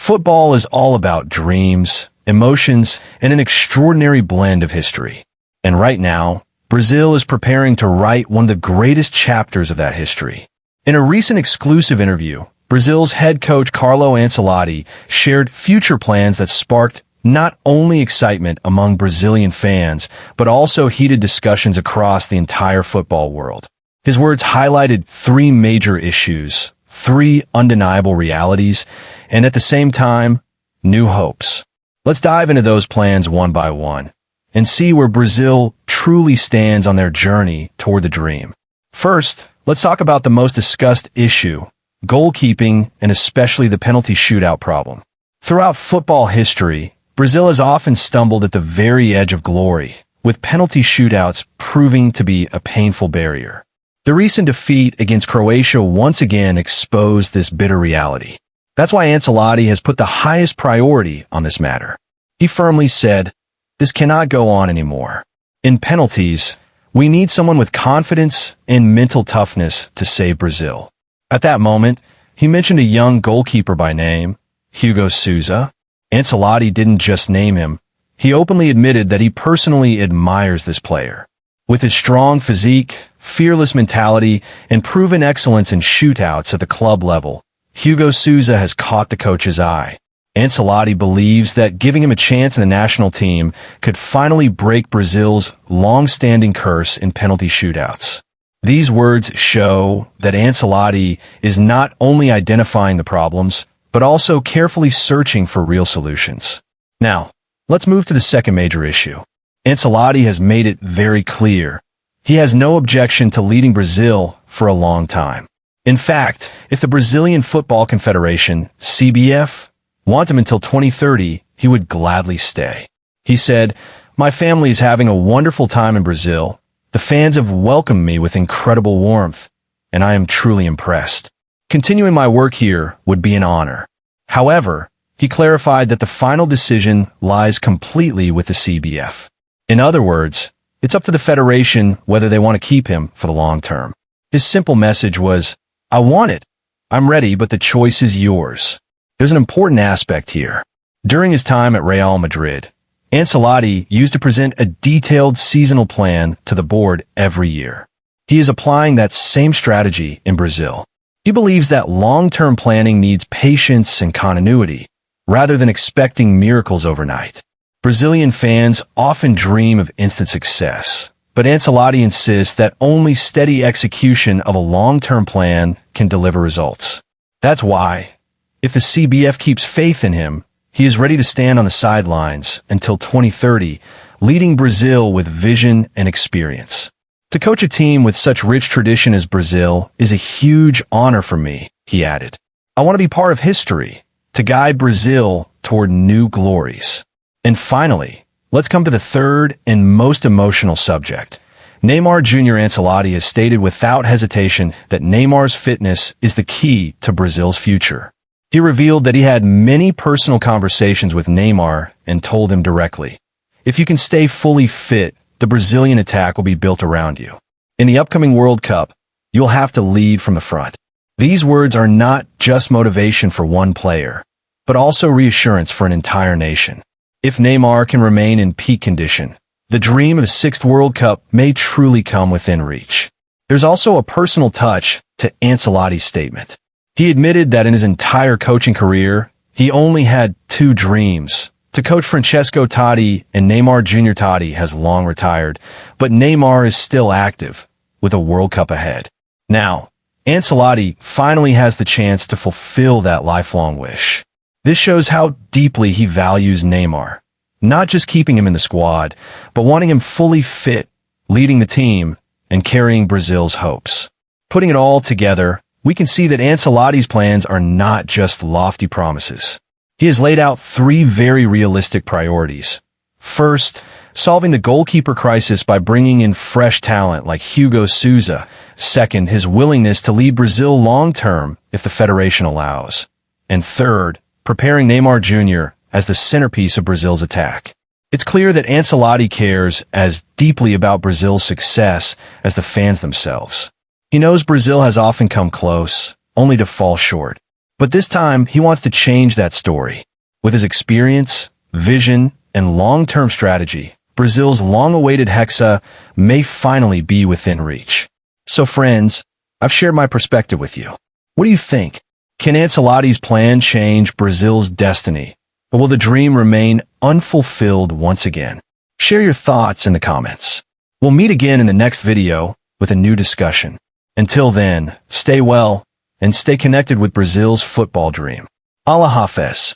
Football is all about dreams, emotions, and an extraordinary blend of history. And right now, Brazil is preparing to write one of the greatest chapters of that history. In a recent exclusive interview, Brazil's head coach Carlo Ancelotti shared future plans that sparked not only excitement among Brazilian fans, but also heated discussions across the entire football world. His words highlighted three major issues, three undeniable realities, and at the same time, new hopes. Let's dive into those plans one by one and see where Brazil truly stands on their journey toward the dream. First, let's talk about the most discussed issue, goalkeeping, and especially the penalty shootout problem. Throughout football history, Brazil has often stumbled at the very edge of glory, with penalty shootouts proving to be a painful barrier. The recent defeat against Croatia once again exposed this bitter reality. That's why Ancelotti has put the highest priority on this matter. He firmly said, "This cannot go on anymore. In penalties, we need someone with confidence and mental toughness to save Brazil." At that moment, he mentioned a young goalkeeper by name, Hugo Souza. Ancelotti didn't just name him. He openly admitted that he personally admires this player. With his strong physique, fearless mentality, and proven excellence in shootouts at the club level, Hugo Souza has caught the coach's eye. Ancelotti believes that giving him a chance in the national team could finally break Brazil's long-standing curse in penalty shootouts. These words show that Ancelotti is not only identifying the problems, but also carefully searching for real solutions. Now, let's move to the second major issue. Ancelotti has made it very clear. He has no objection to leading Brazil for a long time. In fact, if the Brazilian Football Confederation, CBF, wants him until 2030, he would gladly stay. He said, "My family is having a wonderful time in Brazil. The fans have welcomed me with incredible warmth, and I am truly impressed. Continuing my work here would be an honor." However, he clarified that the final decision lies completely with the CBF. In other words, it's up to the federation whether they want to keep him for the long term. His simple message was, "I want it. I'm ready, but the choice is yours." There's an important aspect here. During his time at Real Madrid, Ancelotti used to present a detailed seasonal plan to the board every year. He is applying that same strategy in Brazil. He believes that long-term planning needs patience and continuity, rather than expecting miracles overnight. Brazilian fans often dream of instant success, but Ancelotti insists that only steady execution of a long-term plan can deliver results. That's why, if the CBF keeps faith in him, he is ready to stand on the sidelines until 2030, leading Brazil with vision and experience. "To coach a team with such rich tradition as Brazil is a huge honor for me," he added. "I want to be part of history, to guide Brazil toward new glories." And finally, let's come to the third and most emotional subject. Neymar Jr. Ancelotti has stated without hesitation that Neymar's fitness is the key to Brazil's future. He revealed that he had many personal conversations with Neymar and told him directly, "If you can stay fully fit, the Brazilian attack will be built around you. In the upcoming World Cup, you'll have to lead from the front." These words are not just motivation for one player, but also reassurance for an entire nation. If Neymar can remain in peak condition, the dream of a sixth World Cup may truly come within reach. There's also a personal touch to Ancelotti's statement. He admitted that in his entire coaching career, he only had two dreams: to coach Francesco Totti, and Neymar Jr. Totti has long retired, but Neymar is still active, with a World Cup ahead. Now, Ancelotti finally has the chance to fulfill that lifelong wish. This shows how deeply he values Neymar, not just keeping him in the squad, but wanting him fully fit, leading the team, and carrying Brazil's hopes. Putting it all together, we can see that Ancelotti's plans are not just lofty promises. He has laid out three very realistic priorities. First, solving the goalkeeper crisis by bringing in fresh talent like Hugo Souza. Second, his willingness to lead Brazil long-term if the federation allows. And third, preparing Neymar Jr. as the centerpiece of Brazil's attack. It's clear that Ancelotti cares as deeply about Brazil's success as the fans themselves. He knows Brazil has often come close, only to fall short. But this time, he wants to change that story. With his experience, vision, and long-term strategy, Brazil's long-awaited Hexa may finally be within reach. So friends, I've shared my perspective with you. What do you think? Can Ancelotti's plan change Brazil's destiny? Or will the dream remain unfulfilled once again? Share your thoughts in the comments. We'll meet again in the next video with a new discussion. Until then, stay well and stay connected with Brazil's football dream. Allah Hafez.